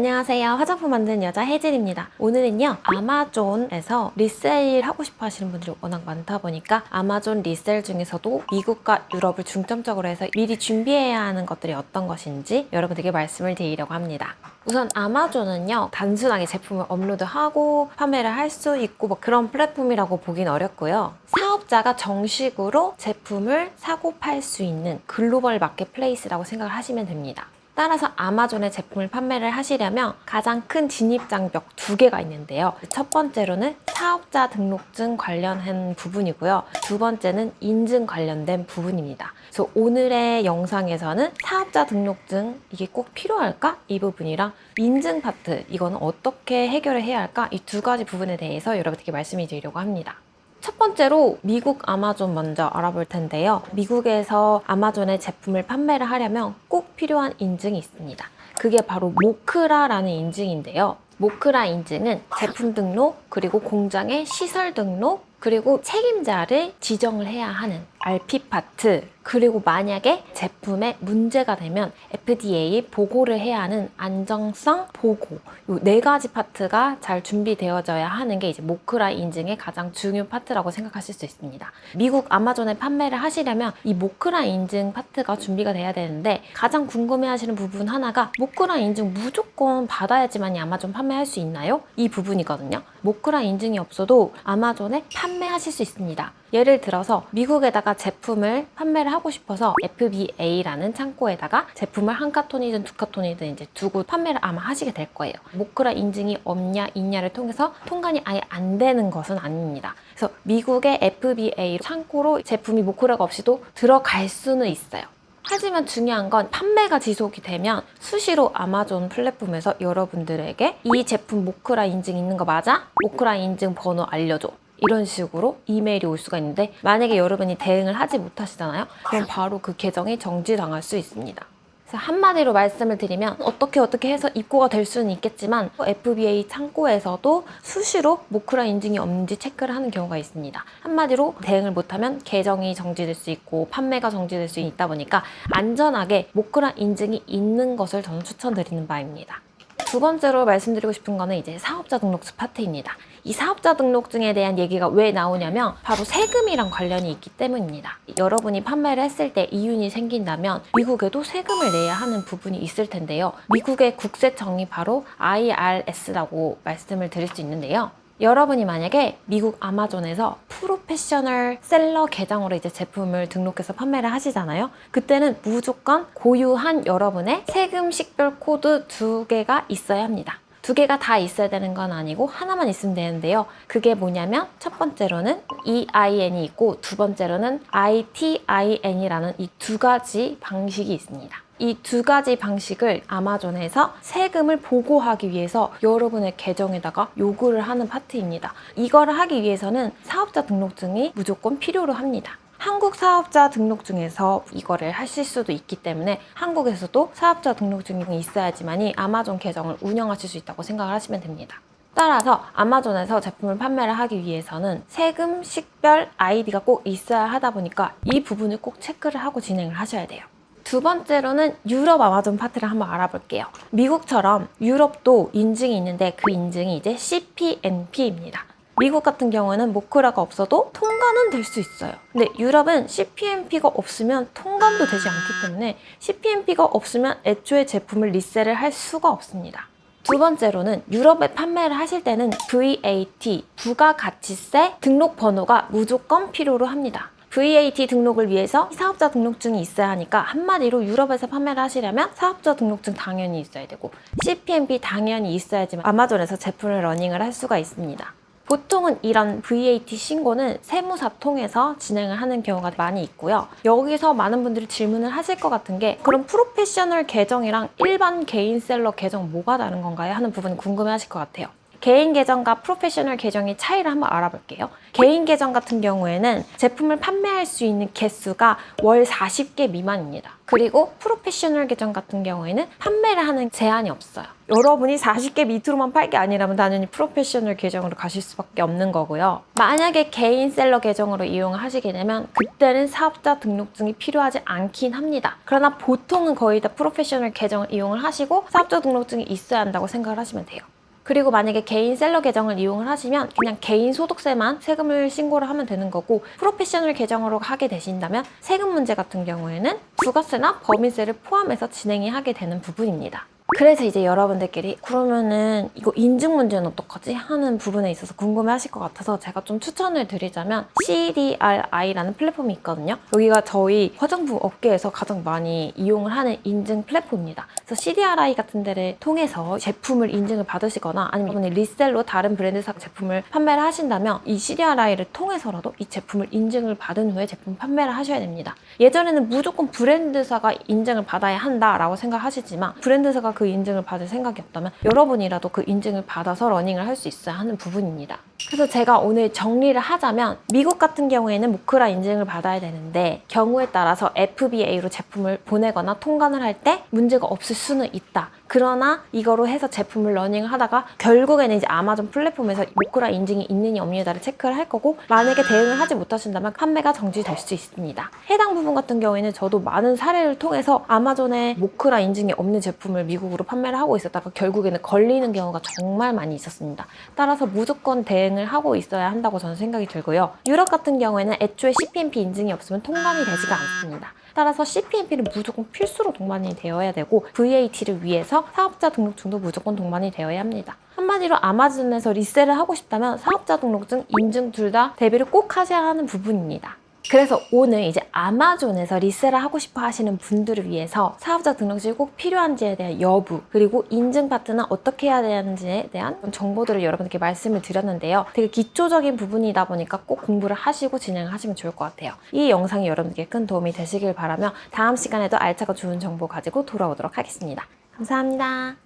안녕하세요. 화장품 만드는 여자 혜진입니다. 오늘은요, 아마존에서 리세일 하고 싶어 하시는 분들이 워낙 많다 보니까 아마존 리세일 중에서도 미국과 유럽을 중점적으로 해서 미리 준비해야 하는 것들이 어떤 것인지 여러분들께 말씀을 드리려고 합니다. 우선 아마존은요, 단순하게 제품을 업로드하고 판매를 할 수 있고 뭐 그런 플랫폼이라고 보긴 어렵고요. 사업자가 정식으로 제품을 사고 팔 수 있는 글로벌 마켓플레이스라고 생각을 하시면 됩니다. 따라서 아마존의 제품을 판매를 하시려면 가장 큰 진입 장벽 두 개가 있는데요. 첫 번째로는 사업자 등록증 관련한 부분이고요. 두 번째는 인증 관련된 부분입니다. 그래서 오늘의 영상에서는 사업자 등록증 이게 꼭 필요할까? 이 부분이랑 인증 파트 이거는 어떻게 해결을 해야 할까? 이 두 가지 부분에 대해서 여러분들께 말씀을 드리려고 합니다. 첫 번째로 미국 아마존 먼저 알아볼 텐데요. 미국에서 아마존의 제품을 판매를 하려면 꼭 필요한 인증이 있습니다. 그게 바로 모크라라는 인증인데요. 모크라 인증은 제품 등록, 그리고 공장의 시설 등록, 그리고 책임자를 지정을 해야 하는 RP 파트, 그리고 만약에 제품에 문제가 되면 FDA 보고를 해야 하는 안정성 보고, 이 네 가지 파트가 잘 준비되어져야 하는 게 이제 모크라 인증의 가장 중요 파트라고 생각하실 수 있습니다. 미국 아마존에 판매를 하시려면 이 모크라 인증 파트가 준비가 돼야 되는데 가장 궁금해하시는 부분 하나가 모크라 인증 무조건 받아야지만 아마존 판매할 수 있나요? 이 부분이거든요. 모크라 인증이 없어도 아마존에 판매하실 수 있습니다. 예를 들어서 미국에다가 제품을 판매를 하고 싶어서 FBA라는 창고에다가 제품을 한 카톤이든 두 카톤이든 이제 두고 판매를 아마 하시게 될 거예요. 모크라 인증이 없냐 있냐를 통해서 통관이 아예 안 되는 것은 아닙니다. 그래서 미국의 FBA 창고로 제품이 모크라가 없이도 들어갈 수는 있어요. 하지만 중요한 건 판매가 지속이 되면 수시로 아마존 플랫폼에서 여러분들에게 이 제품 모크라 인증 있는 거 맞아? 모크라 인증 번호 알려줘. 이런 식으로 이메일이 올 수가 있는데 만약에 여러분이 대응을 하지 못하시잖아요. 그럼 바로 그 계정이 정지당할 수 있습니다. 그래서 한마디로 말씀을 드리면 어떻게 해서 입고가 될 수는 있겠지만 FBA 창고에서도 수시로 모크라 인증이 없는지 체크를 하는 경우가 있습니다. 한마디로 대응을 못하면 계정이 정지될 수 있고 판매가 정지될 수 있다 보니까 안전하게 모크라 인증이 있는 것을 저는 추천드리는 바입니다. 두 번째로 말씀드리고 싶은 거는 이제 사업자 등록증 파트입니다. 이 사업자 등록증에 대한 얘기가 왜 나오냐면 바로 세금이랑 관련이 있기 때문입니다. 여러분이 판매를 했을 때 이윤이 생긴다면 미국에도 세금을 내야 하는 부분이 있을 텐데요. 미국의 국세청이 바로 IRS라고 말씀을 드릴 수 있는데요. 여러분이 만약에 미국 아마존에서 프로페셔널 셀러 계정으로 이제 제품을 등록해서 판매를 하시잖아요. 그때는 무조건 고유한 여러분의 세금 식별 코드 2개가 있어야 합니다. 2개가 다 있어야 되는 건 아니고 하나만 있으면 되는데요. 그게 뭐냐면 첫 번째로는 EIN이 있고 두 번째로는 ITIN이라는 이 두 가지 방식이 있습니다. 이 두 가지 방식을 아마존에서 세금을 보고하기 위해서 여러분의 계정에다가 요구를 하는 파트입니다. 이거를 하기 위해서는 사업자 등록증이 무조건 필요로 합니다. 한국 사업자 등록증에서 이거를 하실 수도 있기 때문에 한국에서도 사업자 등록증이 있어야지만이 아마존 계정을 운영하실 수 있다고 생각을 하시면 됩니다. 따라서 아마존에서 제품을 판매를 하기 위해서는 세금 식별 아이디가 꼭 있어야 하다 보니까 이 부분을 꼭 체크를 하고 진행을 하셔야 돼요. 두 번째로는 유럽 아마존 파트를 한번 알아볼게요. 미국처럼 유럽도 인증이 있는데 그 인증이 이제 CPNP입니다. 미국 같은 경우는 모크라가 없어도 통관은 될 수 있어요. 근데 유럽은 CPNP가 없으면 통관도 되지 않기 때문에 CPNP가 없으면 애초에 제품을 리셀을 할 수가 없습니다. 두 번째로는 유럽에 판매를 하실 때는 VAT, 부가가치세 등록 번호가 무조건 필요로 합니다. VAT 등록을 위해서 사업자 등록증이 있어야 하니까 한마디로 유럽에서 판매를 하시려면 사업자 등록증 당연히 있어야 되고 CPNP 당연히 있어야지만 아마존에서 제품을 러닝을 할 수가 있습니다. 보통은 이런 VAT 신고는 세무사 통해서 진행을 하는 경우가 많이 있고요. 여기서 많은 분들이 질문을 하실 것 같은 게 그럼 프로페셔널 계정이랑 일반 개인 셀러 계정 뭐가 다른 건가요? 하는 부분 궁금해 하실 것 같아요. 개인 계정과 프로페셔널 계정의 차이를 한번 알아볼게요. 개인 계정 같은 경우에는 제품을 판매할 수 있는 개수가 월 40개 미만입니다. 그리고 프로페셔널 계정 같은 경우에는 판매를 하는 제한이 없어요. 여러분이 40개 밑으로만 팔 게 아니라면 당연히 프로페셔널 계정으로 가실 수밖에 없는 거고요. 만약에 개인 셀러 계정으로 이용하시게 되면 그때는 사업자 등록증이 필요하지 않긴 합니다. 그러나 보통은 거의 다 프로페셔널 계정을 이용을 하시고 사업자 등록증이 있어야 한다고 생각을 하시면 돼요. 그리고 만약에 개인 셀러 계정을 이용을 하시면 그냥 개인 소득세만 세금을 신고를 하면 되는 거고, 프로페셔널 계정으로 하게 되신다면 세금 문제 같은 경우에는 부가세나 법인세를 포함해서 진행이 하게 되는 부분입니다. 그래서 이제 여러분들끼리 그러면은 이거 인증 문제는 어떡하지? 하는 부분에 있어서 궁금해 하실 것 같아서 제가 좀 추천을 드리자면 CDRI라는 플랫폼이 있거든요. 여기가 저희 화장품 업계에서 가장 많이 이용을 하는 인증 플랫폼입니다. 그래서 CDRI 같은 데를 통해서 제품을 인증을 받으시거나 아니면 리셀로 다른 브랜드사 제품을 판매를 하신다면 이 CDRI를 통해서라도 이 제품을 인증을 받은 후에 제품 판매를 하셔야 됩니다. 예전에는 무조건 브랜드사가 인증을 받아야 한다라고 생각하시지만 브랜드사가 그 인증을 받을 생각이 없다면 여러분이라도 그 인증을 받아서 러닝을 할 수 있어야 하는 부분입니다. 그래서 제가 오늘 정리를 하자면 미국 같은 경우에는 모크라 인증을 받아야 되는데 경우에 따라서 FBA로 제품을 보내거나 통관을 할 때 문제가 없을 수는 있다. 그러나 이거로 해서 제품을 러닝을 하다가 결국에는 이제 아마존 플랫폼에서 모크라 인증이 있느냐 없느냐를 체크를 할 거고, 만약에 대응을 하지 못하신다면 판매가 정지될 수 있습니다. 해당 부분 같은 경우에는 저도 많은 사례를 통해서 아마존에 모크라 인증이 없는 제품을 미국으로 판매를 하고 있었다가 결국에는 걸리는 경우가 정말 많이 있었습니다. 따라서 무조건 대응을 하고 있어야 한다고 저는 생각이 들고요. 유럽 같은 경우에는 애초에 CPNP 인증이 없으면 통관이 되지가 않습니다. 따라서 CPNP는 무조건 필수로 동반이 되어야 되고 VAT를 위해서 사업자 등록증도 무조건 동반이 되어야 합니다. 한마디로 아마존에서 리셀을 하고 싶다면 사업자 등록증, 인증 둘 다 대비를 꼭 하셔야 하는 부분입니다. 그래서 오늘 이제 아마존에서 리셀을 하고 싶어 하시는 분들을 위해서 사업자 등록증이 꼭 필요한지에 대한 여부, 그리고 인증 파트는 어떻게 해야 되는지에 대한 정보들을 여러분께 말씀을 드렸는데요. 되게 기초적인 부분이다 보니까 꼭 공부를 하시고 진행을 하시면 좋을 것 같아요. 이 영상이 여러분께 큰 도움이 되시길 바라며 다음 시간에도 알차고 좋은 정보 가지고 돌아오도록 하겠습니다. 감사합니다.